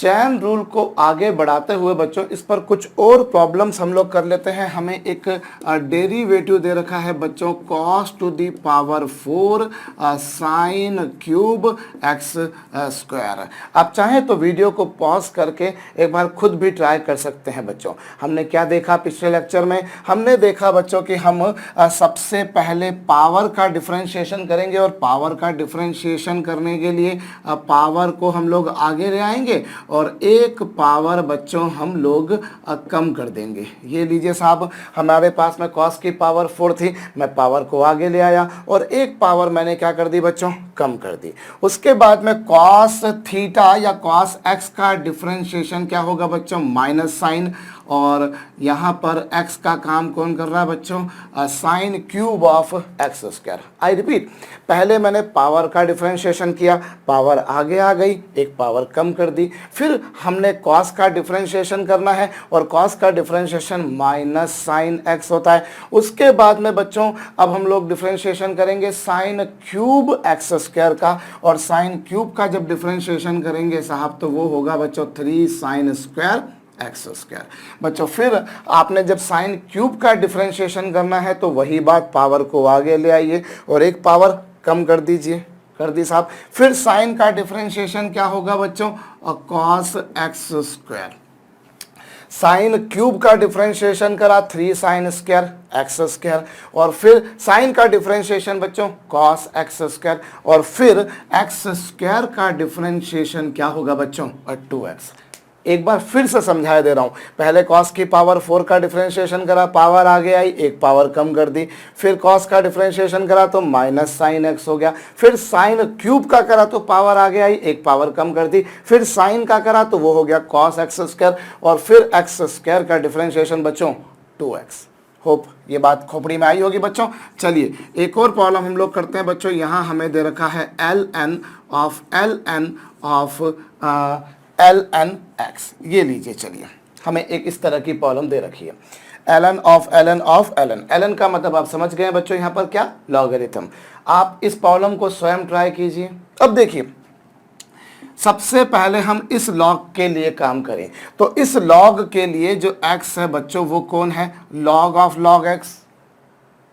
Chain rule को आगे बढ़ाते हुए बच्चों इस पर कुछ और प्रॉब्लम्स हम लोग कर लेते हैं। हमें एक डेरिवेटिव दे रखा है बच्चों cos to the power 4 sine cube x square. आप चाहें तो वीडियो को पॉज करके एक बार खुद भी ट्राई कर सकते हैं बच्चों। हमने क्या देखा पिछले लेक्चर में? हमने देखा बच्चों कि हम सबसे पहले पावर का डिफरेंशिएशन करेंगे और पावर का डिफरेंशिएशन करने के लिए पावर को हम लोग आगे ले आएंगे और एक पावर बच्चों हम लोग कम कर देंगे। ये लीजिए साहब, हमारे पास में cos की पावर 4 थी, मैं पावर को आगे ले आया और एक पावर मैंने क्या कर दी बच्चों? कम कर दी। उसके बाद में cos थीटा या cos x का डिफरेंशिएशन क्या होगा बच्चों? माइनस साइन, और यहाँ पर x का काम कौन कर रहा है बच्चों? Sine cube of x square. I repeat, पहले मैंने पावर का डिफरेंशिएशन किया, पावर आगे आ गई, एक पावर कम कर दी। फिर हमने cos का डिफरेंशिएशन करना है और cos का डिफरेंशिएशन माइनस साइन x होता है। उसके बाद में बच्चों अब हम लोग डिफरेंशिएशन करेंगे साइन क्यूब एक्स स्क्वायर का, और साइन क्यूब का जब डिफरेंशिएशन करेंगे साहब तो वो होगा बच्चों 3 साइन स्क्वायर एक्स स्क्वायर। बच्चों फिर आपने जब साइन क्यूब का डिफरेंशिएशन करना है तो वही बात, पावर को आगे ले आइए और एक पावर कम कर दीजिए। कर दी साहब। फिर साइन का डिफरेंशिएशन क्या होगा बच्चों? cos x square. Sine cube का डिफरेंशिएशन करा 3 साइन स्क्वायर एक्स स्क्वायर, और फिर साइन का डिफरेंशिएशन बच्चों cos एक्स स्क्वायर, और फिर एक्स स्क्वायर का डिफरेंशिएशन क्या होगा बच्चों? 2x। एक बार फिर से समझाया दे रहा हूं। पहले cos की पावर 4 का डिफरेंशिएशन करा, पावर आगे आई, एक पावर कम कर दी। फिर cos का डिफरेंशिएशन करा तो माइनस साइन x हो गया। फिर साइन क्यूब का करा तो पावर आगे आई, एक पावर कम कर दी। फिर साइन का करा तो वो हो गया cos एक्स स्क्वायर, और फिर एक्स स्क्वायर का डिफरेंशिएशन बच्चों 2x। होप ये बात खोपड़ी में आई होगी बच्चों। चलिए एक और प्रॉब्लम हम लोग करते हैं बच्चों। यहाँ हमें दे रखा है ln ऑफ ln x। ये लीजिए, चलिए हमें एक इस तरह की प्रॉब्लम दे रखी है। ln ऑफ ln का मतलब आप समझ गए बच्चों, यहाँ पर क्या? लॉगरिथम। आप इस प्रॉब्लम को स्वयं ट्राई कीजिए। अब देखिए, सबसे पहले हम इस लॉग के लिए काम करें तो इस लॉग के लिए जो x है बच्चों वो कौन है? Log of log x।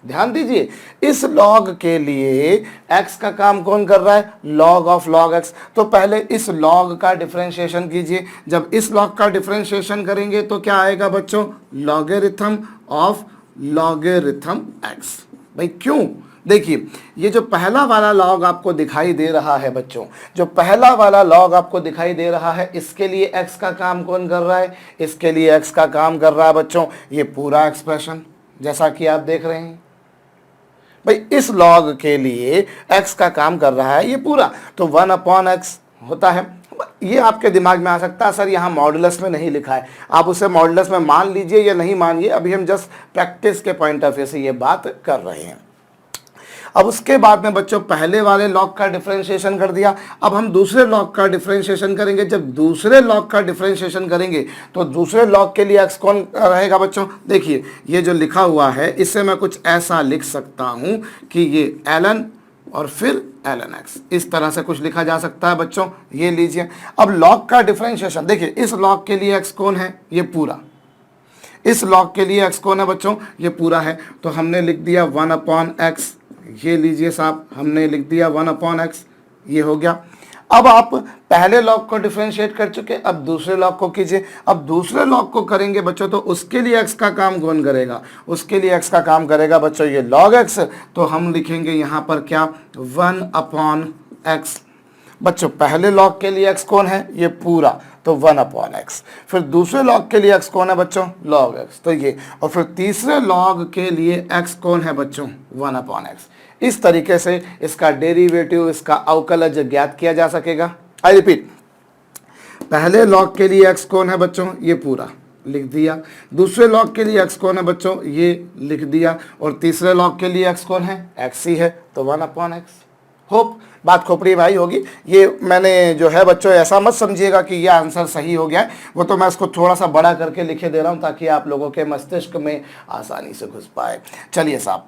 ध्यान दीजिए, इस लॉग के लिए x का काम कौन कर रहा है? Log of log x। तो पहले इस लॉग का डिफरेंशिएशन कीजिए। जब इस लॉग का डिफरेंशिएशन करेंगे तो क्या आएगा बच्चों? Logarithm of logarithm x। भाई क्यों? देखिए, ये जो पहला वाला लॉग आपको दिखाई दे रहा है बच्चों, जो पहला वाला लॉग आपको दिखाई दे रहा है, इसके लिए x का काम कौन कर रहा है? इसके लिए x का काम कर रहा है बच्चों ये पूरा एक्सप्रेशन, जैसा कि आप देख रहे हैं। भाई इस लॉग के लिए x का काम कर रहा है ये पूरा, तो 1/x होता है। ये आपके दिमाग में आ सकता है सर यहाँ मॉडुलस में नहीं लिखा है, आप उसे मॉडुलस में मान लीजिए या नहीं मानिए, अभी हम जस्ट प्रैक्टिस के पॉइंट ऑफ व्यू से ये बात कर रहे हैं। अब उसके बाद में बच्चों पहले वाले लॉग का डिफरेंशिएशन कर दिया, अब हम दूसरे लॉग का डिफरेंशिएशन करेंगे। जब दूसरे लॉग का डिफरेंशिएशन करेंगे तो दूसरे लॉग के लिए x कौन रहेगा बच्चों? देखिए ये जो लिखा हुआ है इससे मैं कुछ ऐसा लिख सकता हूं कि ये ln और फिर ln x, इस तरह से कुछ लिखा जा सकता है बच्चों। ये लीजिए, अब लॉग का डिफरेंशिएशन देखिए, इस लॉग के लिए x कौन है? ये पूरा। इस लॉग के लिए x कौन है बच्चों? ये पूरा है। तो हमने लिख दिया 1/x। ये लीजिए साहब, हमने लिख दिया 1/x, ये हो गया। अब आप पहले लॉग को डिफरेंशिएट कर चुके, अब दूसरे लॉग को कीजिए। अब दूसरे लॉग को करेंगे बच्चों तो उसके लिए x का काम कौन करेगा? उसके लिए x का काम करेगा बच्चों ये log x। तो हम लिखेंगे यहाँ पर क्या? 1/x। बच्चों पहले लॉग के लिए x कौन है? ये पूरा, तो 1/x। फिर दूसरे लॉग के लिए x कौन है बच्चों? log x, तो ये। और फिर तीसरे लॉग के लिए x कौन है बच्चों? 1/x। इस तरीके से इसका डेरिवेटिव, इसका अवकलज ज्ञात किया जा सकेगा। आई रिपीट, पहले लॉग के लिए x कौन है बच्चों? ये पूरा लिख दिया। दूसरे लॉग के लिए x कौन है बच्चों? ये लिख दिया। और तीसरे लॉग के लिए x कौन है? x ही है, तो 1/x। होप बात खोपड़ी भाई होगी। ये मैंने जो है बच्चों ऐसा मत समझिएगा कि ये आंसर सही हो गया है, वो तो मैं इसको थोड़ा सा बड़ा करके लिखे दे रहा हूँ ताकि आप लोगों के मस्तिष्क में आसानी से घुस पाए। चलिए साहब,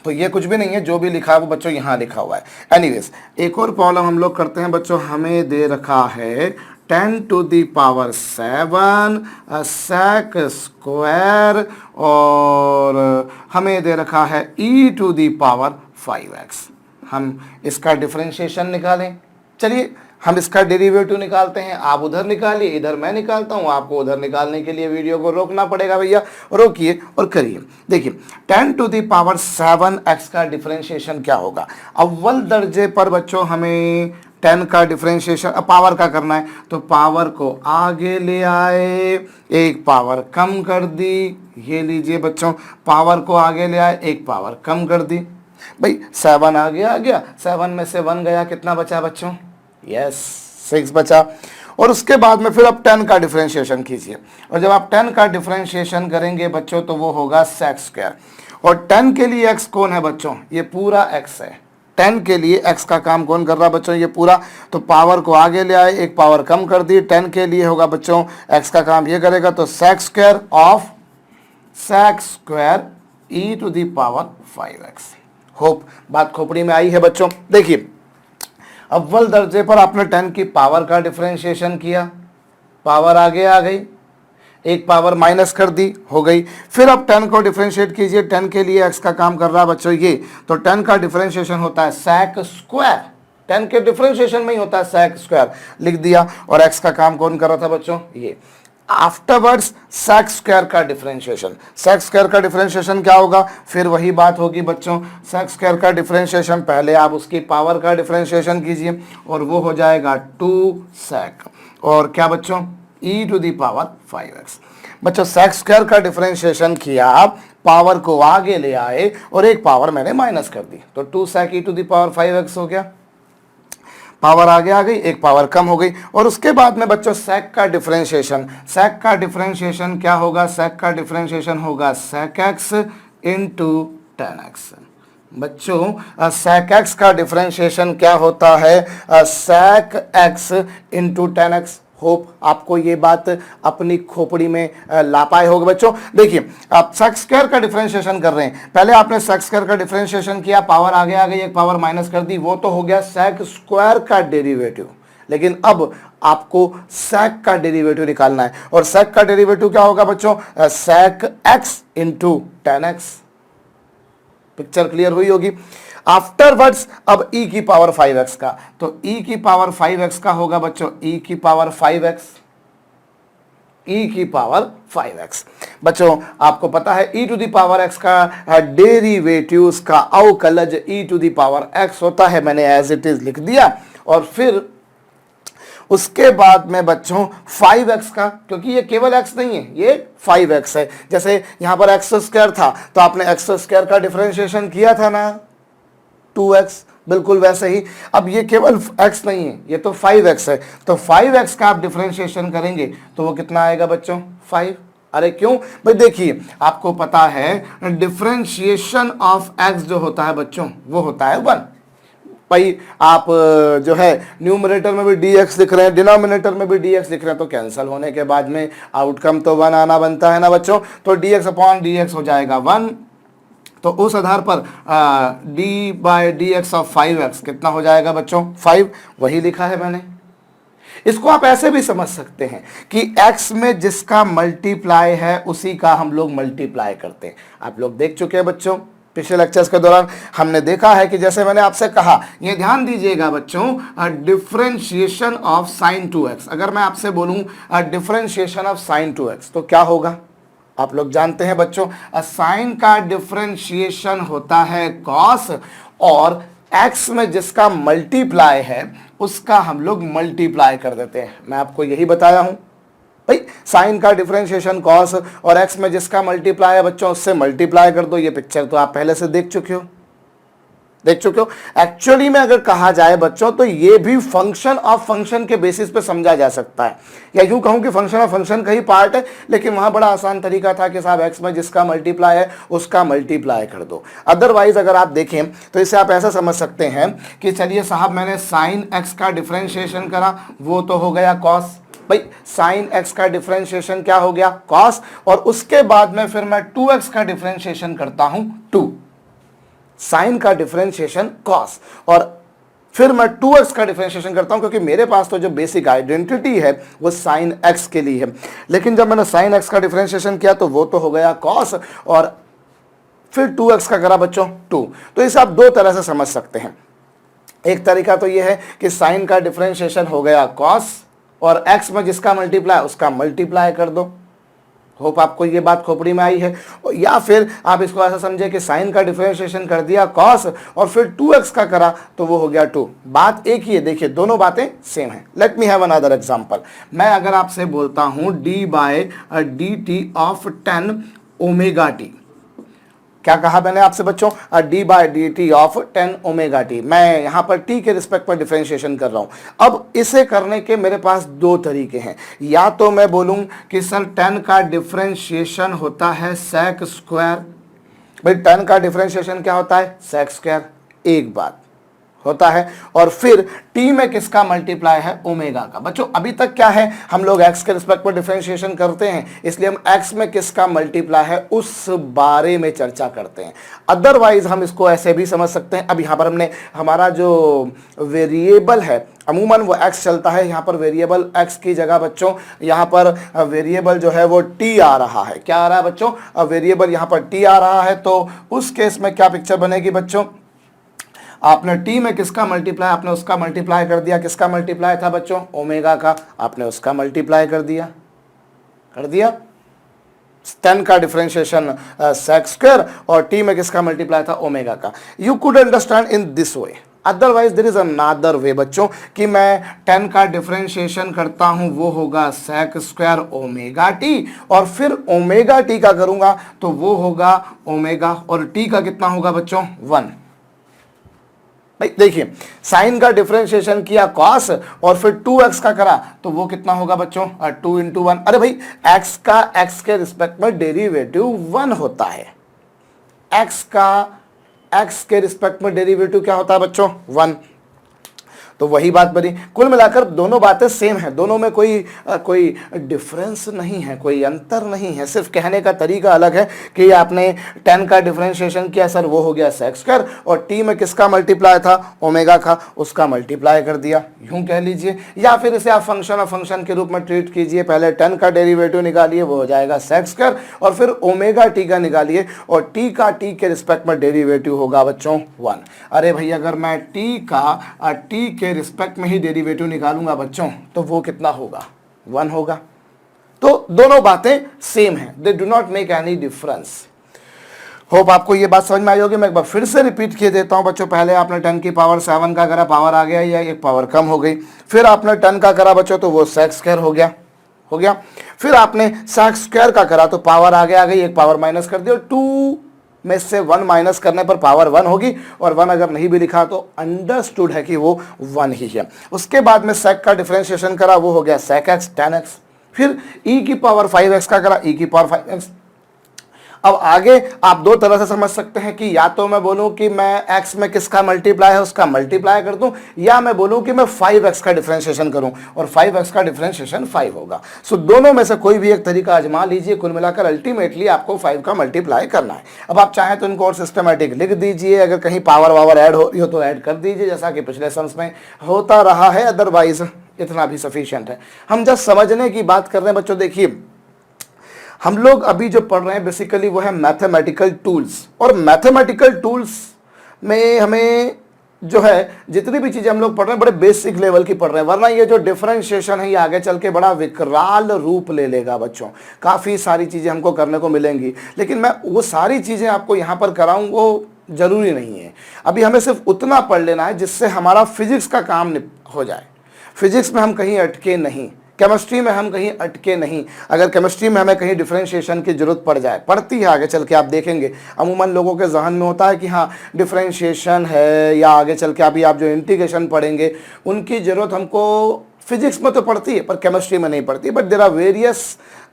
तो ये कुछ भी नहीं है, जो भी लिखा है वो बच्चों यहाँ लिखा हुआ है। एनीवेज, एक और प्रॉब्लम हम लोग करते हैं बच्चों। हमें दे रखा है 10 to the power 7 sec square, और हमें दे रखा है e to the power 5x। हम इसका डिफरेंशिएशन निकालें। चलिए हम इसका डेरिवेटिव निकालते हैं। आप उधर निकालिए, इधर मैं निकालता हूं। आपको उधर निकालने के लिए वीडियो को रोकना पड़ेगा भैया, रोकिए और करिए। देखिए 10 टू दी पावर 7x का डिफरेंशिएशन क्या होगा। अव्वल दर्जे पर बच्चों हमें 10 का डिफरेंशिएशन पावर का करना है, तो पावर को आगे ले आए, एक पावर कम कर दी। ये लीजिए बच्चों, पावर को आगे ले आए, एक पावर कम कर दी। भाई 7 आ गया 7 में से 1 गया, कितना बचा बच्चों? यस 6 बचा। और उसके बाद में फिर आप 10 का डिफरेंशिएशन कीजिए, और जब आप 10 का डिफरेंशिएशन करेंगे बच्चों तो वो होगा sec स्क्वायर। और 10 के लिए x कौन है बच्चों? ये पूरा x है। 10 के लिए x का काम कौन कर रहा है बच्चों? ये पूरा। तो पावर को आगे ले आए, एक पावर कम कर दी। 10 के लिए होगा बच्चों x का काम ये करेगा, तो sec square of sec square e to the power 5x। Hope बात खोपड़ी में आई है बच्चों। देखिए अव्वल दर्जे पर आपने 10 की पावर का डिफरेंशिएशन किया, पावर आगे आ गई, एक पावर माइनस कर दी, हो गई। फिर अब 10 को डिफरेंशिएट कीजिए। 10 के लिए x का काम कर रहा है बच्चों ये, तो 10 का डिफरेंशिएशन होता है sec स्क्वायर। 10 के डिफरेंशिएशन में ही होता है sec स्क्वायर, लिख दिया। और x का काम कौन कर रहा था बच्चों? ये। आफ्टरवर्ड्स sec स्क्वायर का डिफरेंशिएशन। sec स्क्वायर का डिफरेंशिएशन क्या होगा? फिर वही बात होगी बच्चों, sec स्क्वायर का डिफरेंशिएशन पहले आप उसकी पावर का डिफरेंशिएशन कीजिए, और वो हो जाएगा 2 sec, और क्या बच्चों? e to the power 5x। बच्चों sec स्क्वायर का डिफरेंशिएशन किया, पावर को आगे ले आए, और एक पावर मैंने माइनस कर दी, तो 2 sec e to the power 5x हो गया। पावर आगे आ गई, एक पावर कम हो गई। और उसके बाद में बच्चों sec का डिफरेंशिएशन, sec का डिफरेंशिएशन क्या होगा? sec का डिफरेंशिएशन होगा sec x इंटू 10x। बच्चों sec x का डिफरेंशिएशन क्या होता है? sec x into 10x। Hope आपको ये बात अपनी खोपड़ी में ला पाए होगे बच्चों। देखिए आप sec स्क्वायर का डिफरेंशिएशन कर रहे हैं, पहले आपने sec स्क्वायर का डिफरेंशिएशन किया, पावर आगे आ गई, एक पावर माइनस कर दी, वो तो हो गया sec स्क्वायर का डेरिवेटिव। लेकिन अब आपको sec का डेरिवेटिव निकालना है, और sec का डेरिवेटिव क्या होगा बच्चों? sec x into 10x। Picture clear हुई होगी। आफ्टरवर्ड्स अब e की पावर 5x का, तो e की पावर 5x का होगा बच्चों e की पावर 5x, e की पावर 5x। बच्चों आपको पता है e to the power x का डेरिवेटिव का अवकलज e to the power x होता है। मैंने एज इट इज लिख दिया, और फिर उसके बाद में बच्चों 5x का, क्योंकि ये केवल x नहीं है, ये 5x है। जैसे यहां पर x स्क्वायर था, तो आपने x स्क्वायर का डिफरेंशिएशन किया था ना 2x, बिल्कुल वैसे ही अब ये केवल x नहीं है, ये तो 5x है। तो 5x का आप डिफरेंशिएशन करेंगे तो वो कितना आएगा बच्चों? 5। अरे क्यों भाई? देखिए आपको पता है डिफरेंशिएशन ऑफ x जो होता है बच्चों वो होता है 1। भाई आप जो है न्यूमरेटर में भी dx लिख रहे हैं, डिनोमिनेटर में भी dx लिख रहे हैं, तो कैंसिल होने के बाद में आउटकम तो 1 आना बनता है ना बच्चों। तो dx अपॉन dx हो जाएगा 1। तो उस आधार पर d bye dx of 5x कितना हो जाएगा बच्चों? 5। वही लिखा है मैंने। इसको आप ऐसे भी समझ सकते हैं कि x में जिसका मल्टीप्लाई है उसी का हम लोग मल्टीप्लाई करते हैं। आप लोग देख चुके हैं बच्चों, पिछले लेक्चर्स के दौरान हमने देखा है कि जैसे मैंने आपसे कहा, ये ध्यान दीजिएगा बच्चों, डिफरेंशिएशन ऑफ साइन 2x। अगर मैं आपसे बोलूं डिफरेंशिएशन ऑफ साइन 2x तो क्या होगा? आप लोग जानते हैं बच्चों, साइन का डिफरेंशिएशन होता है कॉस, और x में जिसका मल्टीप्लाई है उसका हम लोग मल्टीप्लाई कर देते हैं। मैं आपको यही बताया हूं भाई, साइन का डिफरेंशिएशन कॉस, और x में जिसका मल्टीप्लाई है बच्चों उससे मल्टीप्लाई कर दो। ये पिक्चर तो आप पहले से देख चुके हो। एक्चुअली में अगर कहा जाए बच्चों तो ये भी फंक्शन ऑफ फंक्शन के बेसिस पे समझा जा सकता है, या यूं कहूं कि फंक्शन ऑफ फंक्शन का ही पार्ट है, लेकिन वहां बड़ा आसान तरीका था कि साहब x में जिसका मल्टीप्लाई है उसका मल्टीप्लाई कर दो। अदरवाइज अगर आप देखें तो इसे आप ऐसा समझ सकते हैं कि चलिए साहब मैंने साइन x का डिफरेंशिएशन करा, वो तो हो गया कॉस। भाई साइन x का डिफरेंशिएशन क्या हो गया? कॉस। और उसके बाद में फिर मैं 2x का डिफरेंशिएशन करता हूं 2, साइन का डिफरेंशिएशन कॉस, और फिर मैं 2x का डिफरेंशिएशन करता हूं, क्योंकि मेरे पास तो जो बेसिक आइडेंटिटी है वो साइन x के लिए है। लेकिन जब मैंने साइन x का डिफरेंशिएशन किया तो वो तो हो गया cos, और फिर 2x का करा बच्चों 2। तो इसे आप दो तरह से समझ सकते हैं। एक तरीका तो ये है कि साइन का डिफरेंशिएशन हो गया cos, और x में जिसका मल्टीप्लाई उसका मल्टीप्लाई कर दो। होप आपको ये बात खोपड़ी में आई है। या फिर आप इसको ऐसा समझे कि साइन का डिफरेंशिएशन कर दिया cos और फिर 2x का करा तो वो हो गया 2। बात एक ही है, देखिए दोनों बातें सेम है। Let me have another example. मैं अगर आपसे बोलता हूं d/dt ऑफ 10 ओमेगा टी, क्या कहा मैंने आपसे बच्चों? d/dt of 10 omega T. मैं यहां पर t के रिस्पेक्ट पर डिफरेंशिएशन कर रहा हूं। अब इसे करने के मेरे पास दो तरीके हैं। या तो मैं बोलूं कि सर 10 का डिफरेंशिएशन होता है sec स्क्वायर। भाई 10 का डिफरेंशिएशन क्या होता है? sec स्क्वायर, एक बात होता है। और फिर t में किसका मल्टीप्लाई है? ओमेगा का। बच्चों अभी तक क्या है, हम लोग x के रिस्पेक्ट पर डिफरेंशिएशन करते हैं, इसलिए हम x में किसका मल्टीप्लाई है उस बारे में चर्चा करते हैं। अदरवाइज हम इसको ऐसे भी समझ सकते हैं। अब यहाँ पर हमने हमारा जो वेरिएबल है, अमूमन वो x चलता है, यहाँ पर वेरिएबल x की जगह बच्चों यहाँ पर वेरिएबल जो है वो t आ रहा है। क्या आ रहा है बच्चों? वेरिएबल यहाँ पर t आ रहा है। तो उस केस में क्या पिक्चर बनेगी बच्चों? आपने t में किसका मल्टीप्लाई, आपने उसका मल्टीप्लाई कर दिया। किसका मल्टीप्लाई था बच्चों? ओमेगा का। आपने उसका मल्टीप्लाई कर दिया 10 का डिफरेंशिएशन sec स्क्वायर, और t में किसका मल्टीप्लाई था? ओमेगा का। You could understand in this way. Otherwise there is another way बच्चों कि मैं 10 का डिफरेंशिएशन करता हूं, वो होगा sec स्क्वायर ओमेगा t, और फिर ओमेगा t का करूंगा तो वो होगा ओमेगा, और t का कितना होगा बच्चों? 1। भाई देखिए, साइन का डिफरेंशिएशन किया cos और फिर 2x का करा तो वो कितना होगा बच्चों? 2 × 1। अरे भाई x का x के रिस्पेक्ट में डेरिवेटिव 1 होता है। x का x के रिस्पेक्ट में डेरिवेटिव क्या होता है बच्चों? 1। तो वही बात बनी। कुल मिलाकर दोनों बातें सेम है, दोनों में कोई डिफरेंस नहीं है, कोई अंतर नहीं है। सिर्फ कहने का तरीका अलग है कि आपने 10 का डिफरेंशिएशन किया सर, वो हो गया sec स्क्वायर, और t में किसका मल्टीप्लाई था? ओमेगा का, उसका मल्टीप्लाई कर दिया, यूं कह लीजिए। या फिर इसे आप फंक्शन ऑफ फंक्शन के रूप में ट्रीट कीजिए। पहले 10 का डेरिवेटिव निकालिए, वो हो जाएगा sec स्क्वायर, और फिर ओमेगा t का निकालिए, और t का t के रिस्पेक्ट में डेरिवेटिव होगा बच्चों 1। अरे भाई अगर मैं t का t के रिस्पेक्ट में ही डेरिवेटिव निकालूंगा बच्चों तो वो कितना होगा? 1 होगा। तो दोनों बातें सेम हैं, they do not make any difference. Hope आपको ये बात समझ में आई होगी। मैं एक बार फिर से रिपीट किए देता हूं बच्चों। पहले आपने 10 की पावर 7 का करा, पावर आ गया या एक पावर कम हो गई। फिर आपने 10 का करा बच्चों तो वो sec स्क्वायर हो गया। फिर आपने sec स्क्वायर का करा तो पावर आगे आ गई, एक पावर माइनस कर दी, और 2 में से 1 माइनस करने पर पावर 1 होगी, और 1 अगर नहीं भी लिखा तो अंडरस्टूड है कि वो 1 ही है। उसके बाद में sec का डिफरेंशिएशन करा, वो हो गया sec x tan x। फिर e की पावर 5x का करा, e की पावर 5x। अब आगे आप दो तरह से समझ सकते हैं कि या तो मैं बोलूं कि मैं x में किसका मल्टीप्लाई है उसका मल्टीप्लाई कर दूं, या मैं बोलूं कि मैं 5x का डिफरेंशिएशन करूं और 5x का डिफरेंशिएशन 5 होगा। सो दोनों में से कोई भी एक तरीका आजमा लीजिए। कुल मिलाकर अल्टीमेटली आपको 5 का मल्टीप्लाई करना है। अब आप चाहें तो इनको और सिस्टमैटिक लिख दीजिए, अगर कहीं पावर वावर ऐड हो रही हो तो ऐड कर दीजिए, जैसा कि पिछले सम्स में होता रहा है। अदरवाइज इतना भी सफिशिएंट है। हम जस्ट समझने की बात कर रहे हैं बच्चों। देखिए हम लोग अभी जो पढ़ रहे हैं बेसिकली वो है मैथमेटिकल टूल्स, और मैथमेटिकल टूल्स में हमें जो है जितनी भी चीज़ें हम लोग पढ़ रहे हैं बड़े बेसिक लेवल की पढ़ रहे हैं, वरना ये जो डिफरेंशिएशन है ये आगे चल के बड़ा विकराल रूप ले लेगा बच्चों। काफ़ी सारी चीज़ें हमको करने को मिलेंगी, लेकिन मैं वो सारी चीज़ें आपको यहाँ पर कराऊँ वो ज़रूरी नहीं है। अभी हमें सिर्फ उतना पढ़ लेना है जिससे हमारा फिजिक्स का काम हो जाए। फिजिक्स में हम कहीं अटके नहीं, केमिस्ट्री में हम कहीं अटके नहीं। अगर केमिस्ट्री में हमें कहीं डिफरेंशिएशन की जरूरत पड़ जाए, पड़ती है आगे चल के, आप देखेंगे अमूमन लोगों के जहन में होता है कि हाँ डिफरेंशिएशन है, या आगे चल के अभी आप जो इंटीग्रेशन पढ़ेंगे उनकी ज़रूरत हमको फिजिक्स में तो पड़ती है पर केमिस्ट्री में नहीं पड़ती। But there are various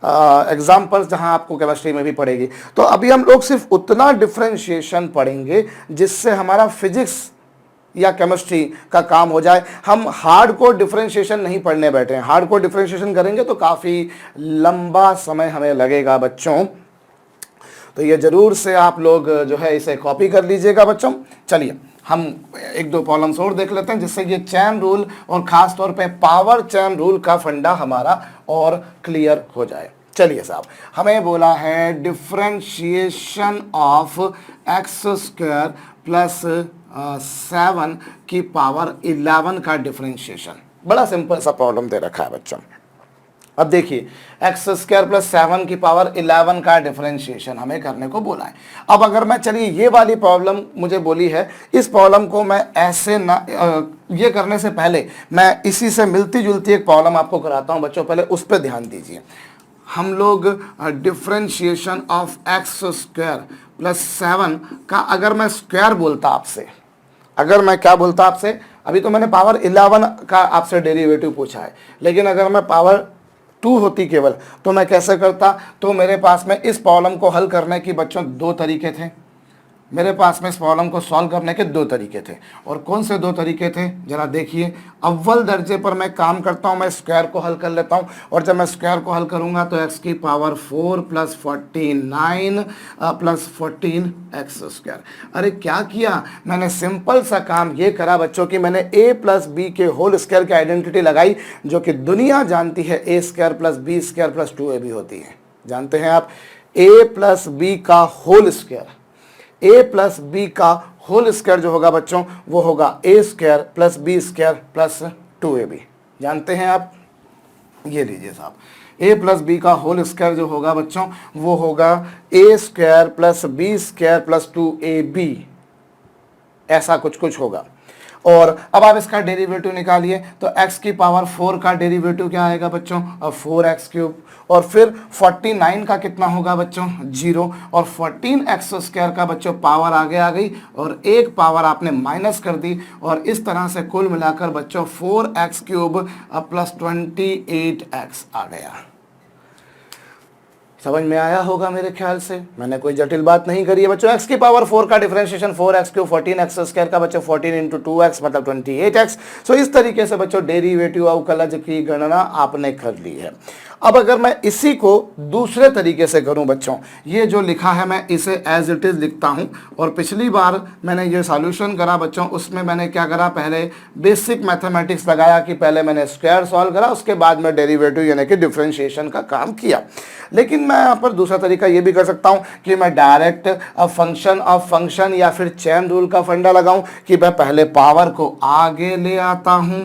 examples जहाँ आपको केमिस्ट्री में भी पड़ेगी। तो अभी हम लोग सिर्फ उतना डिफरेंशिएशन पढ़ेंगे जिससे हमारा फिजिक्स या केमिस्ट्री का काम हो जाए। हम हार्डकोर डिफरेंशिएशन नहीं पढ़ने बैठे हैं। हार्डकोर डिफरेंशिएशन करेंगे तो काफ़ी लंबा समय हमें लगेगा बच्चों। तो ये ज़रूर से आप लोग जो है इसे कॉपी कर लीजिएगा बच्चों। चलिए हम एक दो प्रॉब्लम्स और देख लेते हैं जिससे ये चैन रूल और ख़ास तौर पे पावर चैन रूल का फंडा हमारा और क्लियर हो जाए। चलिए साहब, हमें बोला है differentiation of x square plus 7 की पावर 11 का डिफरेंशिएशन। बड़ा सिंपल सा प्रॉब्लम दे रखा है बच्चों। अब देखिए, एक्स स्क्वायर प्लस 7 की पावर 11 का डिफरेंशिएशन हमें करने को बोला है। अब अगर मैं, चलिए ये वाली प्रॉब्लम मुझे बोली है, इस प्रॉब्लम को मैं ऐसे ना ये करने से पहले मैं इसी से मिलती जुलती एक प्रॉब्लम आपको कराता हूं बच्चों, पहले उस पर ध्यान दीजिए। हम लोग differentiation of x square plus 7 का अगर मैं स्क्वायर बोलता आपसे, अगर मैं क्या बोलता आपसे, अभी तो मैंने पावर 11 का आपसे डेरिवेटिव पूछा है, लेकिन अगर मैं पावर 2 होती केवल तो मैं कैसे करता, तो मेरे पास में इस प्रॉब्लम को हल करने की बच्चों दो तरीके थे। मेरे पास में इस प्रॉब्लम को सॉल्व करने के दो तरीके थे। और कौन से दो तरीके थे जरा देखिए। अव्वल दर्जे पर मैं काम करता हूं, मैं स्क्वायर को हल कर लेता हूं, और जब मैं स्क्वायर को हल करूंगा तो x की power 4 plus 49 plus 14 x square. अरे क्या किया मैंने, सिंपल सा काम ये करा बच्चों कि मैंने a प्लस बी के होल स्क्वायर की आइडेंटिटी लगाई, जो कि दुनिया जानती है a square plus B square plus 2ab होती है। जानते हैं आप, a प्लस बी का whole square, a plus B का होल स्क्वायर जो होगा बच्चों वो होगा a square plus B square plus 2ab। जानते हैं आप, ये लीजिए साहब, a प्लस बी का होल स्क्वायर जो होगा बच्चों वो होगा a square plus B square plus 2ab, ऐसा कुछ कुछ होगा। और अब आप इसका डेरिवेटिव निकालिए तो x की पावर 4 का डेरिवेटिव क्या आएगा बच्चों, 4x क्यूब, और फिर 49 का कितना होगा बच्चों 0, और 14x स्क्वायर का बच्चों पावर आगे आ गई और एक पावर आपने माइनस कर दी, और इस तरह से कुल मिलाकर बच्चों 4x क्यूब प्लस 28x आ गया। समझ में आया होगा मेरे ख्याल से, मैंने कोई जटिल बात नहीं करी है बच्चों। x की पावर 4 का differentiation 4x cube 14x square का बच्चों 14 इंटू 2x मतलब 28x। सो इस तरीके से बच्चों डेरिवेटिव अवकलज की गणना आपने कर ली है। अब अगर मैं इसी को दूसरे तरीके से करूं बच्चों, ये जो लिखा है मैं इसे एज इट इज लिखता हूं, और पिछली बार मैंने ये सॉल्यूशन करा बच्चों, उसमें मैंने क्या करा, पहले बेसिक मैथमेटिक्स लगाया कि पहले मैंने स्क्वायर सॉल्व करा, उसके बाद में डेरिवेटिव यानी कि डिफरेंशिएशन का काम किया। लेकिन मैं यहाँ पर दूसरा तरीका ये भी कर सकता हूँ कि मैं डायरेक्ट फंक्शन ऑफ फंक्शन या फिर चेन रूल का फंडा लगाऊं कि मैं पहले पावर को आगे ले आता हूं,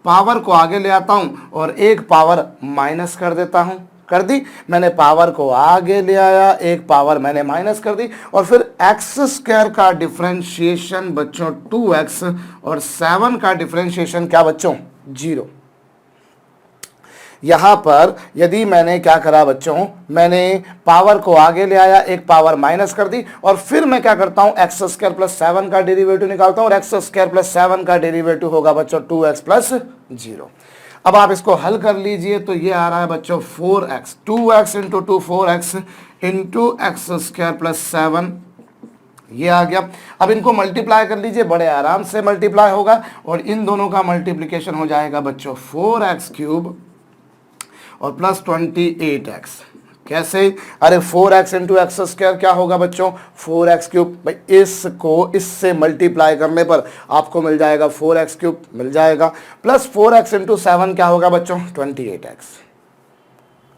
पावर को आगे ले आता हूं और एक पावर माइनस कर देता हूं। कर दी मैंने, पावर को आगे ले आया, एक पावर मैंने माइनस कर दी, और फिर एक्स स्क्वायर का डिफरेंशिएशन बच्चों 2x और 7 का डिफरेंशिएशन क्या बच्चों 0। यहां पर यदि मैंने क्या करा बच्चों, मैंने पावर को आगे ले आया, एक पावर माइनस कर दी, और फिर मैं क्या करता हूं एक्स स्क्वायर प्लस 7 का डेरिवेटिव निकालता हूं, और एक्स स्क्वायर प्लस 7 का डेरिवेटिव होगा बच्चों 2x प्लस 0। अब आप इसको हल कर लीजिए तो ये आ रहा है बच्चों 4x, 2x into 2 4x into x square plus 7, ये आ गया। अब इनको मल्टीप्लाई कर लीजिए, बड़े आराम से मल्टीप्लाई होगा, और इन दोनों का मल्टीप्लिकेशन हो जाएगा बच्चों 4x क्यूब और प्लस 28x। कैसे, अरे 4x इंटू एक्स स्क्वायर क्या होगा बच्चों 4x क्यूब, भाई इसको इससे मल्टीप्लाई करने पर आपको मिल जाएगा 4x क्यूब मिल जाएगा, प्लस 4x इंटू 7 क्या होगा बच्चों 28x।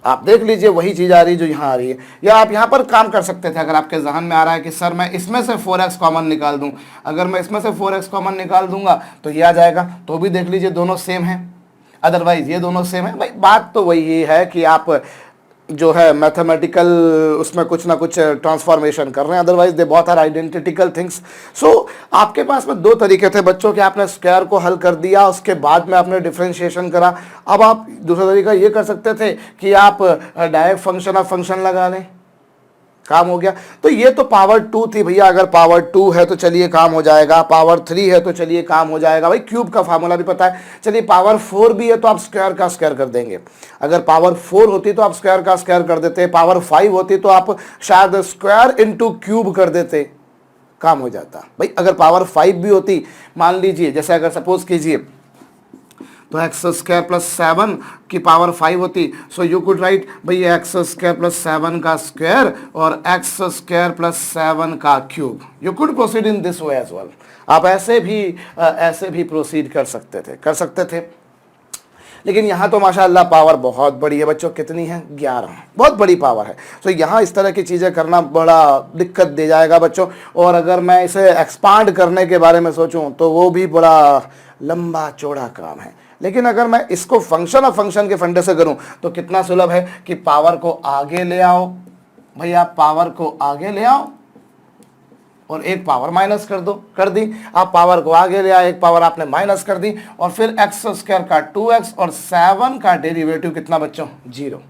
आप देख लीजिए वही चीज़ आ रही है जो यहाँ आ रही है, या आप यहाँ पर काम कर सकते थे अगर आपके जहन में आ रहा है कि सर मैं इसमें से 4x कॉमन निकाल दूँ, अगर मैं इसमें से 4x कॉमन निकाल दूंगा तो ये आ जाएगा, तो भी देख लीजिए दोनों सेम है, अदरवाइज ये दोनों सेम है। भाई बात तो वही है कि आप जो है मैथमेटिकल उसमें कुछ ना कुछ ट्रांसफॉर्मेशन कर रहे हैं, otherwise they both are identical things. So आपके पास में दो तरीके थे बच्चों कि आपने स्क्वायर को हल कर दिया, उसके बाद में आपने डिफरेंशिएशन करा। अब आप दूसरा तरीका ये कर सकते थे कि आप डायरेक्ट फंक्शन ऑफ फंक्शन लगा लें, काम हो गया। तो ये तो पावर 2 थी भैया, अगर पावर 2 है तो चलिए काम हो जाएगा, पावर 3 है तो चलिए काम हो जाएगा, भाई क्यूब का फार्मूला भी पता है। चलिए पावर 4 भी है तो आप स्क्वायर का स्क्वायर कर देंगे, अगर पावर 4 होती तो आप स्क्वायर का स्क्वायर कर देते, पावर 5 होती तो आप शायद स्क्वायर इंटू क्यूब कर देते, काम हो जाता। भाई अगर पावर 5 भी होती, मान लीजिए जैसे अगर सपोज कीजिए तो एक्स स्क्वायर प्लस 7 की पावर 5 होती। सो यू कुड राइट भाई एक्स स्क्वायर प्लस 7 का स्क्वायर और एक्स स्क्वायर प्लस 7 का cube. You could proceed in this way as well. आप ऐसे भी प्रोसीड कर सकते थे। लेकिन यहाँ तो माशाअल्लाह पावर बहुत बड़ी है बच्चों। कितनी है? 11। बहुत बड़ी पावर है। तो यहाँ इस तरह की चीज़ें करना बड़ा दिक्कत दे जाएगा बच्चों। और अगर मैं इसे एक्सपांड करने के बारे में सोचूं तो वो भी बड़ा लंबा चौड़ा काम है। लेकिन अगर मैं इसको फंक्शन ऑफ फंक्शन के फंडे से करूं तो कितना सुलभ है कि पावर को आगे ले आओ भैया, पावर को आगे ले आओ और एक पावर माइनस कर दी। आप पावर को आगे ले आए, एक पावर आपने माइनस कर दी और फिर एक्स स्क्वायर का 2x और 7 का डेरिवेटिव कितना बच्चों? 0।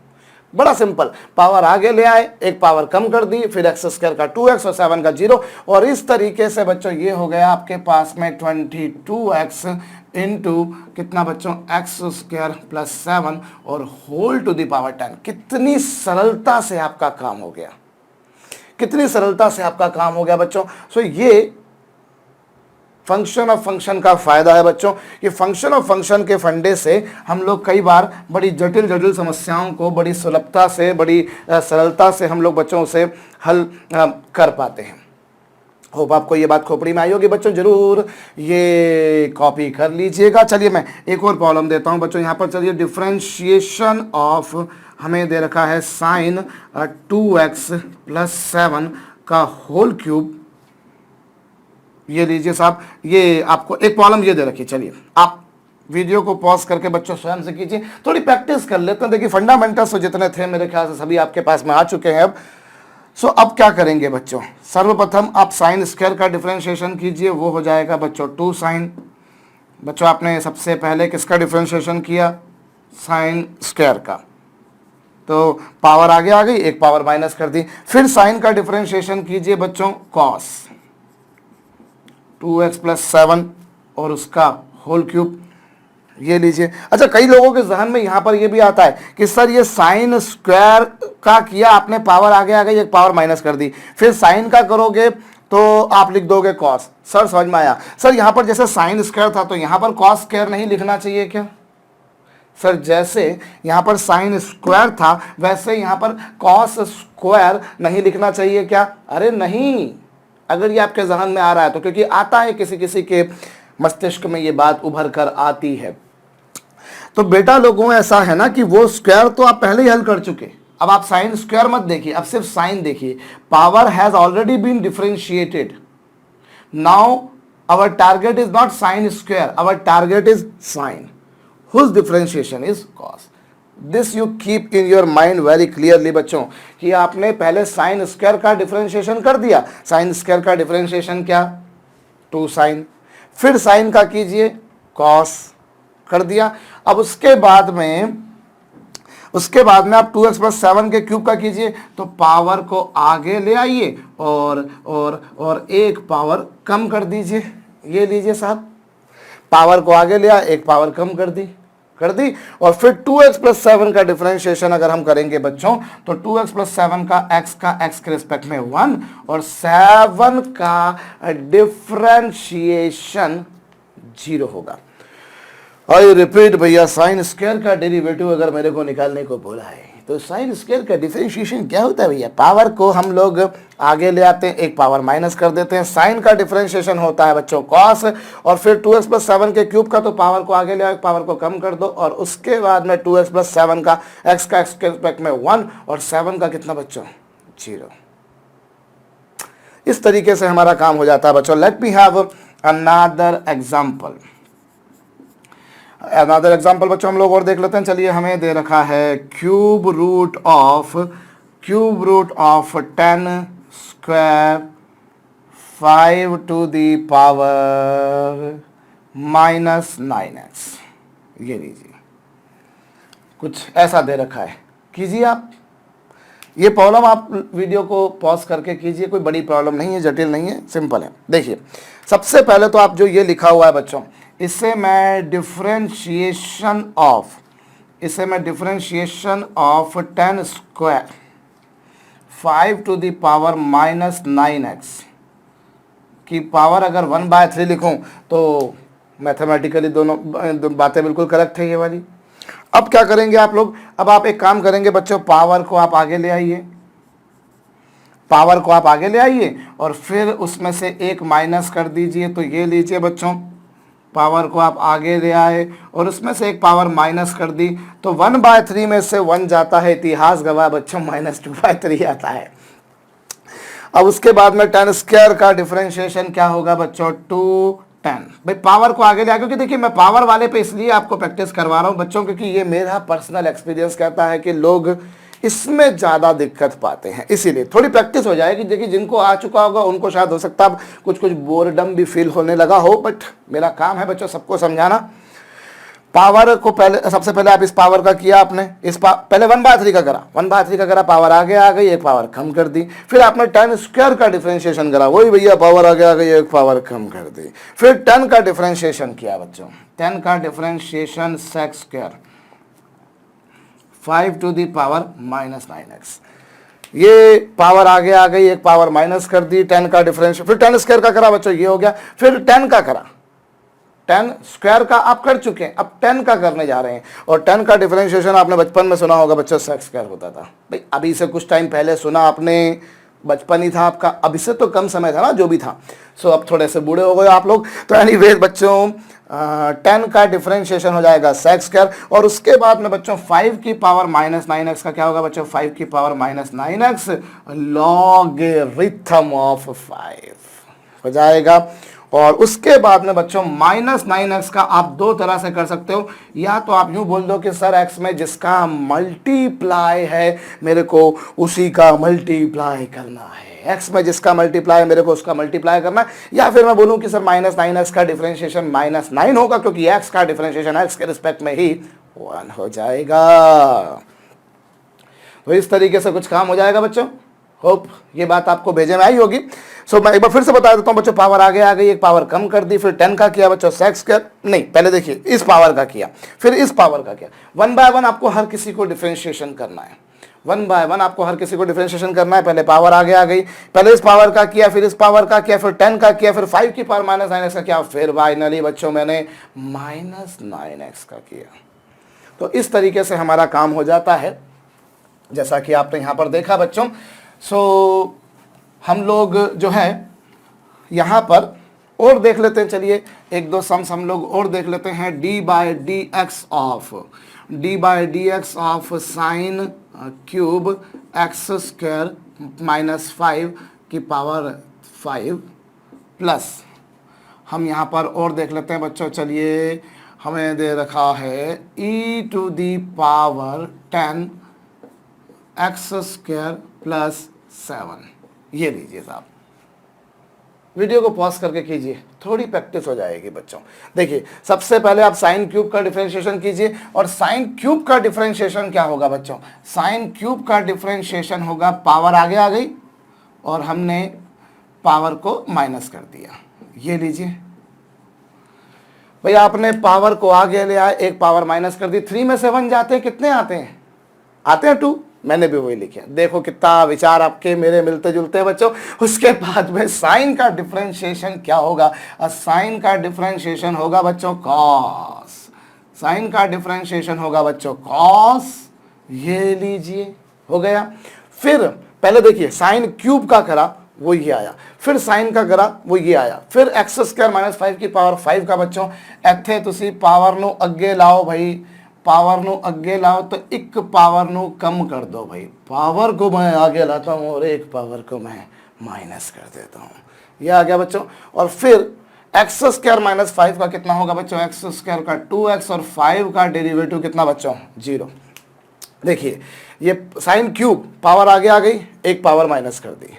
बड़ा सिंपल। पावर आगे ले आए, एक पावर कम कर दी, फिर एक्स स्क्वायर का 2x और 7 का 0। और इस तरीके से बच्चों ये हो गया आपके पास में 22x इंटू कितना बच्चों? एक्स स्क्वायर प्लस 7 और होल टू द पावर 10। कितनी सरलता से आपका काम हो गया, कितनी सरलता से आपका काम हो गया बच्चों। सो ये फंक्शन ऑफ फंक्शन का फायदा है बच्चों। ये फंक्शन ऑफ फंक्शन के फंडे से हम लोग कई बार बड़ी जटिल समस्याओं को बड़ी सुलभता से, बड़ी सरलता से हम लोग बच्चों से हल कर पाते हैं। होप आपको ये बात खोपड़ी में आई होगी बच्चों। जरूर ये कॉपी कर लीजिएगा। चलिए मैं एक और प्रॉब्लम देता हूं बच्चों। यहाँ पर चलिए डिफरेंशिएशन ऑफ हमें दे रखा है साइन 2x प्लस 7 का होल क्यूब। ये लीजिए साहब, ये आपको एक प्रॉब्लम ये दे रखी। चलिए आप वीडियो को पॉज करके बच्चों स्वयं से कीजिए, थोड़ी प्रैक्टिस कर लेते हैं। देखिए फंडामेंटल्स तो जितने थे मेरे ख्याल से सभी आपके पास में आ चुके हैं अब। सो अब क्या करेंगे बच्चों? सर्वप्रथम आप साइन स्क्वायर का डिफरेंशिएशन कीजिए, वो हो जाएगा बच्चों 2 साइन। बच्चों आपने सबसे पहले किसका डिफरेंशिएशन किया? साइन स्क्वायर का। तो पावर आगे आ गई, एक पावर माइनस कर दी। फिर साइन का डिफरेंशिएशन कीजिए बच्चों कॉस 2x प्लस 7 और उसका होल क्यूब। ये लीजिए। अच्छा, कई लोगों के जहन में यहाँ पर ये भी आता है कि सर ये साइन स्क्वायर का किया आपने, पावर आगे आ गई, एक पावर माइनस कर दी। फिर साइन का करोगे तो आप लिख दोगे कॉस। सर समझ में आया। सर यहाँ पर जैसे साइन स्क्वायर था तो यहाँ पर कॉस स्क्वायर नहीं लिखना चाहिए क्या? सर जैसे यहाँ पर साइन स्क्वायर था वैसे यहाँ पर कॉस स्क्वायर नहीं लिखना चाहिए क्या? अरे नहीं, अगर ये आपके जहन में आ रहा है तो, क्योंकि आता है किसी किसी के मस्तिष्क में ये बात उभर कर आती है। तो बेटा लोगों ऐसा है ना कि वो स्क्वायर तो आप पहले ही हल कर चुके। अब आप साइन स्क्वायर मत देखिए, अब सिर्फ साइन देखिए। Power has already been differentiated. Now our target is not sine square, our target is sine whose differentiation is cos. This you keep in your mind very clearly बच्चों कि आपने पहले sine square का differentiation कर दिया। Sine square का differentiation क्या? 2 sign. फिर साइन का कीजिए कॉस कर दिया। अब उसके बाद में आप 2x प्लस 7 के क्यूब का कीजिए तो पावर को आगे ले आइए और एक पावर कम कर दीजिए। ये लीजिए साहब, पावर को आगे लिया, एक पावर कम कर दी और फिर 2x प्लस 7 का डिफरेंशिएशन अगर हम करेंगे बच्चों तो 2x प्लस 7 का x के रिस्पेक्ट में 1 और 7 का डिफरेंशिएशन 0 होगा। आई रिपीट भैया, साइन स्क्वायर का डेरिवेटिव अगर मेरे को निकालने को बोला है तो साइन स्क्वायर का डिफरेंशिएशन क्या होता है भैया? पावर को हम लोग आगे ले आते हैं, एक पावर माइनस कर देते हैं। साइन का डिफरेंशिएशन होता है बच्चों कॉस और फिर 2x प्लस 7 के क्यूब का तो पावर को आगे ले आओ, एक पावर को कम कर दो और उसके बाद में 2x प्लस 7 का x के रिस्पेक्ट में 1 और 7 का कितना बच्चों? 0। इस तरीके से हमारा काम हो जाता है बच्चों। Let me have another example बच्चों हम लोग और देख लेते हैं। चलिए, हमें दे रखा है cube root of 10 square 5 to the power minus 9x। ये लीजिए, कुछ ऐसा दे रखा है। कीजिए आप ये प्रॉब्लम, आप वीडियो को पॉज करके कीजिए। कोई बड़ी प्रॉब्लम नहीं है, जटिल नहीं है, सिंपल है। देखिए सबसे पहले तो आप जो ये लिखा हुआ है बच्चों, इससे मैं differentiation of 10 square 5 to the power minus 9x की पावर अगर 1/3 लिखूं तो मैथमेटिकली दोनों बातें बिल्कुल करेक्ट है ये वाली। अब क्या करेंगे आप लोग, अब आप एक काम करेंगे बच्चों, पावर को आप आगे ले आइए, पावर को आप आगे ले आइए और फिर उसमें से एक माइनस कर दीजिए। तो ये लीजिए बच्चों, पावर को आप आगे ले आए और उसमें से एक पावर माइनस कर दी, तो 1/3 में से 1 जाता है, इतिहास गवाह बच्चों -2/3 आता है। अब उसके बाद में 10 स्क्वायर का डिफरेंशिएशन क्या होगा बच्चों, 210। भाई पावर को आगे ले आए, क्योंकि देखिए मैं पावर वाले पे इसलिए आपको प्रैक्टिस करवा रहा हूं बच्चों, क्योंकि ये मेरा पर्सनल एक्सपीरियंस कहता है कि लोग इसमें ज़्यादा दिक्कत पाते हैं, इसीलिए थोड़ी प्रैक्टिस हो जाएगी। देखिए जिनको आ चुका होगा उनको शायद हो सकता है कुछ कुछ बोरडम भी फील होने लगा हो, बट मेरा काम है बच्चों सबको समझाना। पावर को पहले, सबसे पहले आप इस पावर का किया आपने, पहले 1/3 का करा, 1/3 का करा, पावर आगे आ गई, एक पावर कम कर दी। फिर आपने 10 स्क्वायर का डिफरेंशिएशन करा, वही भैया पावर आगे आ गई, एक पावर कम कर दी। फिर 10 का डिफरेंशिएशन किया बच्चों, 10 का differentiation sex square, 5 to the power -9x, ये पावर आगे आ गई, एक पावर माइनस कर दी, 10 का डिफरेंस, फिर 10 स्क्वायर का करा बच्चों, ये हो गया। फिर 10 का करा, 10 स्क्वायर का आप कर चुके हैं, अब 10 का करने जा रहे हैं। और 10 का डिफरेंशिएशन आपने बचपन में सुना होगा बच्चों, सेक्स स्क्वायर होता था। भाई अभी से कुछ टाइम पहले सुना आपने, बचपन ही था आपका, अभी से तो कम समय था ना जो भी था। सो अब थोड़े से बूढ़े हो गए आप लोग। तो एनीवे बच्चों 10 का डिफरेंशिएशन हो जाएगा सेक्स स्क्वायर, और उसके बाद में बच्चों 5 की पावर -9x का क्या होगा बच्चों, 5 की पावर -9x लॉगरिथम ऑफ 5 हो जाएगा। और उसके बाद में बच्चों -9x का आप दो तरह से कर सकते हो, या तो आप यूं बोल दो कि सर x में जिसका मल्टीप्लाई है मेरे को उसी का मल्टीप्लाई करना है, x में जिसका मल्टीप्लाई है मेरे को उसका मल्टीप्लाई करना है। या फिर मैं बोलूं कि सर -9x का डिफरेंशिएशन -9 होगा, क्योंकि x का डिफरेंशिएशन x के रिस्पेक्ट में ही 1 हो जाएगा। तो इस तरीके से कुछ काम हो जाएगा बच्चों। होप ये बात आपको भेजे में आई होगी। सो मैं एक बार फिर से बता देता हूं बच्चों, पावर आगे आ गई, एक पावर कम कर दी, फिर 10 का किया बच्चों सेक्स स्क्वायर, नहीं पहले देखिए इस पावर का किया, फिर इस पावर का किया। 1 बाय 1 आपको हर किसी को डिफरेंशिएशन करना है, 1 बाय 1 आपको हर किसी को डिफरेंशिएशन करना है। पहले पावर आगे आ गई, पहले इस पावर का किया, फिर इस पावर का किया, फिर 10 का किया, फिर 5 की पावर -9x का किया, फिर फाइनली बच्चों मैंने -9x का किया। तो इस तरीके से हमारा काम हो जाता है, जैसा कि आपने यहाँ पर देखा बच्चों। सो हम लोग जो है यहाँ पर और देख लेते हैं, चलिए एक दो सम्स हम लोग और देख लेते हैं। d/dx of sine cube x square -5 की पावर 5 प्लस, हम यहाँ पर और देख लेते हैं बच्चों, चलिए हमें दे रखा है e to the power 10 x square +7। ये लीजिए साहब, वीडियो को पॉज करके कीजिए, थोड़ी प्रैक्टिस हो जाएगी बच्चों। देखिए सबसे पहले आप साइन क्यूब का डिफरेंशिएशन कीजिए, और साइन क्यूब का डिफरेंशिएशन क्या होगा बच्चों, साइन क्यूब का डिफरेंशिएशन होगा, पावर आगे आ गई और हमने पावर को माइनस कर दिया। ये लीजिए भाई, आपने पावर को आगे ले आए, एक पावर माइनस कर दी, 3 में से 1 जाते हैं, कितने आते हैं, आते हैं 2। मैंने भी वही लिखा, देखो कितना विचार आपके मेरे मिलते जुलते हैं बच्चों। उसके बाद में साइन का डिफरेंशिएशन क्या होगा, साइन का डिफरेंशिएशन होगा बच्चों कॉस, साइन का डिफरेंशिएशन होगा बच्चों कॉस। ये लीजिए हो गया। फिर पहले देखिए साइन क्यूब का करा वो ये आया, फिर साइन का करा वो ये आया, फिर x स्क्वायर -5 की पावर 5 का बच्चों ਇੱਥੇ ਤੁਸੀਂ पावर ਨੂੰ ਅੱਗੇ ਲਾਓ भाई, पावर ਨੂੰ ਅੱਗੇ लाओ तो एक पावर ਨੂੰ कम कर दो भाई, पावर को मैं आगे लाता हूँ और एक पावर को मैं माइनस कर देता हूँ। ये आ गया बच्चों। और फिर x स्क्वायर -5 का कितना होगा बच्चों, x स्क्वायर का 2x और 5 का डेरिवेटिव कितना बच्चों 0। देखिए ये साइन क्यूब पावर आगे आ गई, एक पावर माइनस कर दी,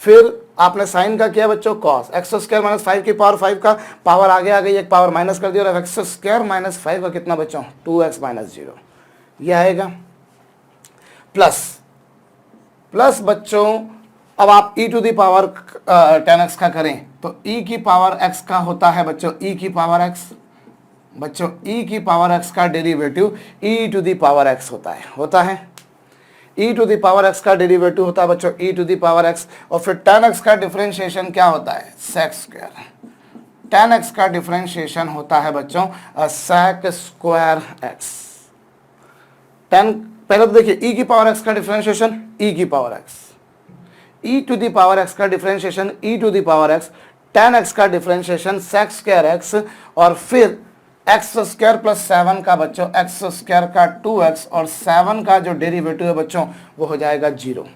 फिर आपने साइन का किया बच्चों कॉस, x स्क्वायर -5 की पावर 5 का पावर आगे आ गई, एक पावर माइनस कर दिया, और x स्क्वायर -5 का कितना बच्चों 2x - 0। ये आएगा प्लस प्लस बच्चों। अब आप e to the power 10x का करें तो e की पावर x का होता है बच्चों e की पावर x, बच्चों e की पावर x का derivative e to the power x होता है e to the power x का डेरिवेटिव होता है बच्चों e to the power x। और फिर 10x का डिफरेंशिएशन क्या होता है सेक्स स्क्वायर, 10x का डिफरेंशिएशन होता है बच्चों sec स्क्वायर x। 10 पहले तो देखिए e की पावर x का डिफरेंशिएशन e की power x, e to the power x का differentiation e to the power x, 10x का डिफरेंशिएशन sec स्क्वायर x, और फिर x स्क्वायर प्लस 7 का बच्चों x स्क्वायर का 2x, और 7 का जो डेरिवेटिव है बच्चों वो हो जाएगा 0।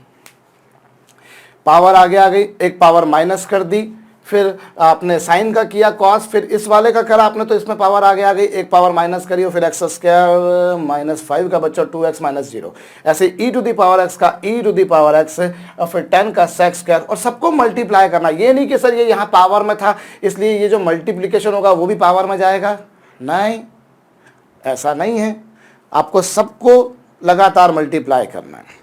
पावर आगे आ गई, एक पावर माइनस कर दी, फिर आपने साइन का किया कॉस, फिर इस वाले का करा आपने तो इसमें पावर आगे आ गई, एक पावर माइनस करी और फिर एक्स स्क्वायर माइनस 5 का बच्चा 2x माइनस 0। ऐसे e to the power x का e to the power x और फिर 10 का सेक स्क्वायर, और सबको मल्टीप्लाई करना। ये नहीं कि सर ये यहाँ पावर में था इसलिए ये जो मल्टीप्लीकेशन होगा वो भी पावर में जाएगा, नहीं, ऐसा नहीं है, आपको सबको लगातार मल्टीप्लाई करना है।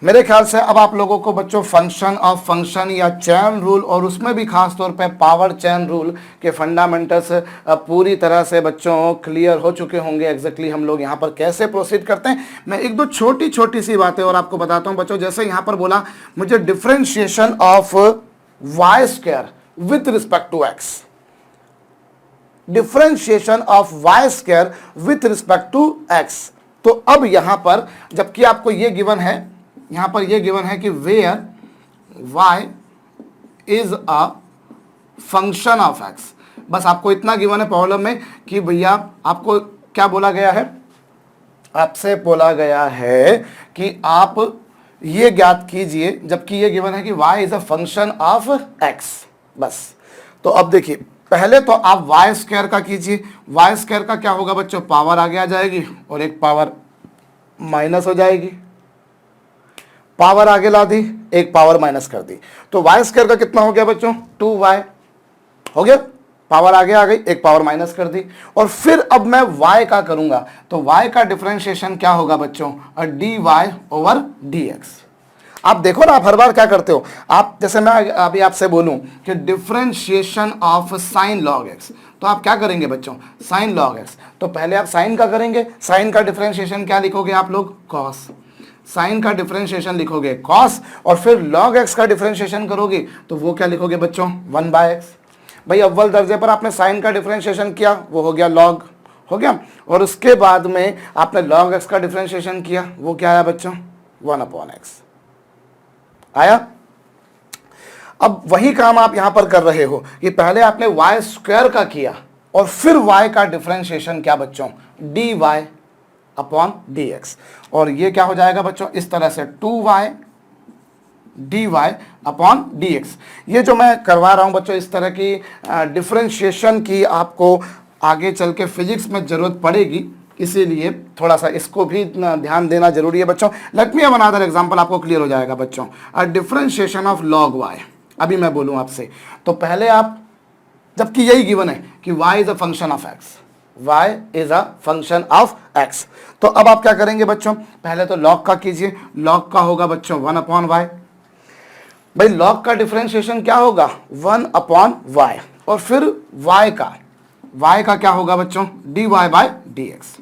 मेरे ख्याल से अब आप लोगों को बच्चों फंक्शन ऑफ फंक्शन या चैन रूल, और उसमें भी खास तौर पे पावर चैन रूल के फंडामेंटल्स पूरी तरह से बच्चों क्लियर हो चुके होंगे। एग्जैक्टली हम लोग यहाँ पर कैसे प्रोसीड करते हैं, मैं एक दो छोटी छोटी सी बातें और आपको बताता हूँ बच्चों। जैसे यहाँ पर बोला मुझे differentiation of y square with respect to x, differentiation of y square with respect to x. तो अब यहाँ पर जबकि आपको ये गिवन है, यहाँ पर ये गिवन है कि where y is a function of x, बस आपको इतना गिवन है प्रॉब्लम में कि भैया आपको क्या बोला गया है, आपसे बोला गया है कि आप ये ज्ञात कीजिए, जबकि ये गिवन है कि y is a function of x। बस तो अब देखिए पहले तो आप वाई स्क्वायर का कीजिए, वाई स्क्वायर का क्या होगा बच्चों, पावर आगे आ जाएगी और एक पावर माइनस हो जाएगी, पावर आगे ला दी, एक पावर माइनस कर दी, तो वाई स्क्वायर का कितना हो गया बच्चों, 2y हो गया, पावर आगे आ गई, एक पावर माइनस कर दी। और फिर अब मैं y का करूंगा तो y का डिफरेंशिएशन क्या होगा बच्चों, dy ओवर dx। आप देखो ना, आप हर बार क्या करते हो, आप जैसे मैं अभी आपसे बोलूं कि differentiation of sine log x, तो आप क्या करेंगे बच्चों, साइन लॉग x, तो पहले आप साइन का करेंगे, साइन का डिफरेंशिएशन क्या लिखोगे आप लोग, कॉस, साइन का डिफरेंशिएशन लिखोगे कॉस, और फिर लॉग x का डिफरेंशिएशन करोगे तो वो क्या लिखोगे बच्चों, 1/x। भाई अव्वल दर्जे पर आपने साइन का डिफरेंशिएशन किया, वो हो गया लॉग, हो गया, और उसके बाद में आपने लॉग x का डिफरेंशिएशन किया, वो क्या आया बच्चों, 1/x आया। अब वही काम आप यहां पर कर रहे हो कि पहले आपने वाई स्क्वायर का किया और फिर y का डिफरेंशिएशन क्या बच्चों, dy अपॉन dx, और ये क्या हो जाएगा बच्चों, इस तरह से 2y dy अपॉन dx। ये जो मैं करवा रहा हूं बच्चों, इस तरह की डिफरेंशिएशन की आपको आगे चल के फिजिक्स में जरूरत पड़ेगी, इसीलिए थोड़ा सा इसको भी ध्यान देना जरूरी है बच्चों। Let me have another example, आपको क्लियर हो जाएगा बच्चों। अ डिफरेंशिएशन ऑफ लॉग y, अभी मैं बोलूं आपसे तो पहले आप, जबकि यही गिवन है कि y is a function of x, y is a function of x, तो अब आप क्या करेंगे बच्चों, पहले तो log का कीजिए, log का होगा बच्चों 1/y। भाई log का डिफरेंशिएशन क्या होगा, 1/y, और फिर y का क्या होगा बच्चों, dy/dx।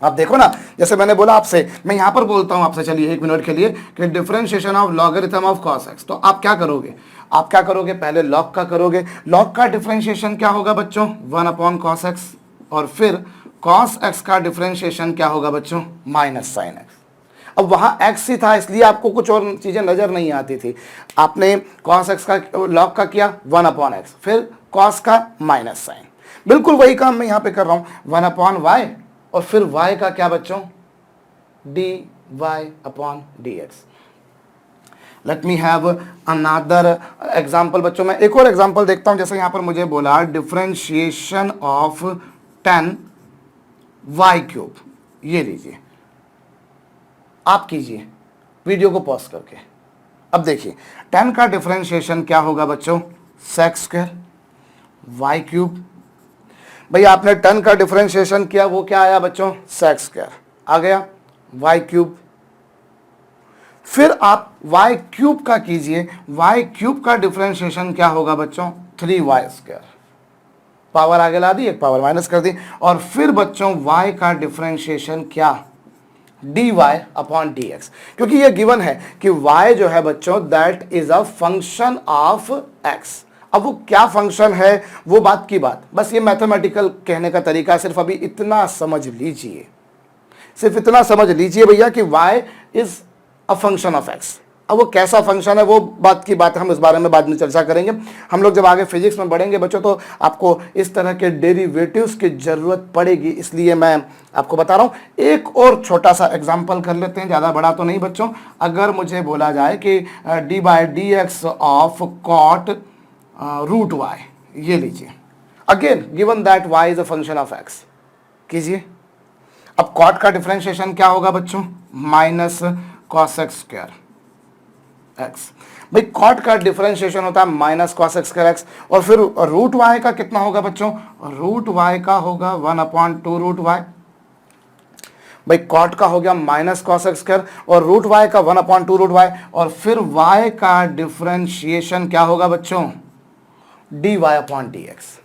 आप देखो ना, जैसे मैंने बोला आपसे, मैं यहां पर बोलता हूं आपसे, चलिए एक मिनट के लिए, कि differentiation of logarithm of cos x, तो आप क्या करोगे, पहले log का करोगे, log का डिफरेंशिएशन क्या होगा बच्चों, 1/cos x, और फिर cos x का डिफरेंशिएशन क्या होगा बच्चों, माइनस साइन x। अब वहां x ही था इसलिए आपको कुछ और चीजें नजर नहीं आती थी, आपने cos x का log का किया 1/x, फिर cos का माइनस साइन, बिल्कुल वही काम मैं यहां पे कर रहा हूं, 1/y, और फिर y का क्या बच्चों, dy/dx। Let me have another example बच्चों, मैं एक और एग्जाम्पल देखता हूं। जैसे यहां पर मुझे बोला डिफरेंशिएशन ऑफ 10y³, ये लीजिए, आप कीजिए वीडियो को पॉज करके। अब देखिए 10 का डिफरेंशिएशन क्या होगा बच्चों, सेक स्क्वायर y³। भाई आपने 10 का डिफरेंशिएशन किया, वो क्या आया बच्चों, सेक स्क्वायर आ गया, y³। फिर आप y³ का कीजिए, y³ का डिफरेंशिएशन क्या होगा बच्चों, 3y², पावर आगे ला दी, एक पावर माइनस कर दी, और फिर बच्चों y का डिफरेंशिएशन क्या, dy/dx, क्योंकि ये गिवन है कि y जो है बच्चों that is a function of x। अब वो क्या फंक्शन है वो बात की बात, बस ये मैथमेटिकल कहने का तरीका, सिर्फ अभी इतना समझ लीजिए, सिर्फ इतना समझ लीजिए भैया कि y is a function of x। अब वो कैसा फंक्शन है वो बात की बात है, हम इस बारे में बाद में चर्चा करेंगे। हम लोग जब आगे फिजिक्स में बढ़ेंगे बच्चों तो आपको इस तरह के डेरिवेटिव्स की जरूरत पड़ेगी, इसलिए मैं आपको बता रहा हूँ। एक और छोटा सा एग्जांपल कर लेते हैं, ज़्यादा बड़ा तो नहीं बच्चों। अगर मुझे बोला जाए कि d/dx of cot root y, ये लीजिए, again given that y is a function of x, कीजिए। अब कॉट का डिफरेंशिएशन क्या होगा बच्चों, minus cos x square x. भाई कॉट का डिफरेंशिएशन होता है minus cos x square x, और फिर रूट वाई का कितना होगा बच्चों, रूट वाई का होगा 1/2 रूट वाई। भाई कॉट का हो गया माइनस कॉस एक्स स्क्वायर और रूट वाई का 1/2 रूट वाई, और फिर वाई का डिफरेंशिएशन क्या होगा बच्चों, dy अपॉन dx।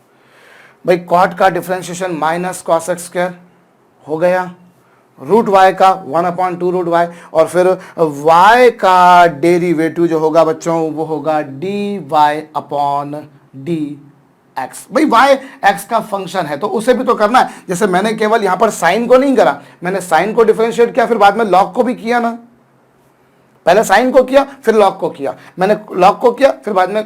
भाई कॉट का differentiation minus cos x square हो गया, रूट वाई का 1/2 रूट वाई, और फिर y का डेरिवेटिव जो होगा बच्चों वो होगा dy अपॉन dx। भाई y x का फंक्शन है तो उसे भी तो करना है। जैसे मैंने केवल यहां पर साइन को नहीं करा, मैंने साइन को डिफरेंशिएट किया, फिर बाद में लॉग को भी किया ना। पहले साइन को किया फिर लॉग को किया, मैंने लॉग को किया फिर बाद में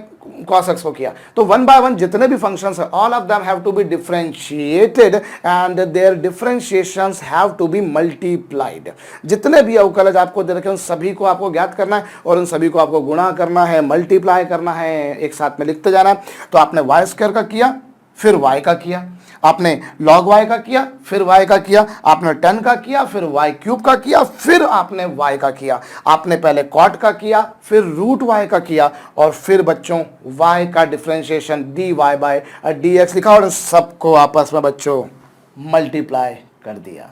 cos x को किया। तो 1 by 1 जितने भी फंक्शंस है all of them have to be differentiated and their differentiations have to be multiplied. जितने भी अवकलज आपको दे रखे उन सभी को आपको ज्ञात करना है और उन सभी को आपको गुणा करना है, मल्टीप्लाई करना है, एक साथ में लिखते जाना है। तो आपने वाई स्क्वायर का किया फिर y का किया, आपने log y का किया फिर y का किया, आपने 10 का किया फिर y क्यूब का किया, फिर आपने y का किया, आपने पहले cot का किया फिर रूट y का किया, और फिर बच्चों y का डिफरेंशिएशन dy बाय dx लिखा और सबको आपस में बच्चों मल्टीप्लाई कर दिया।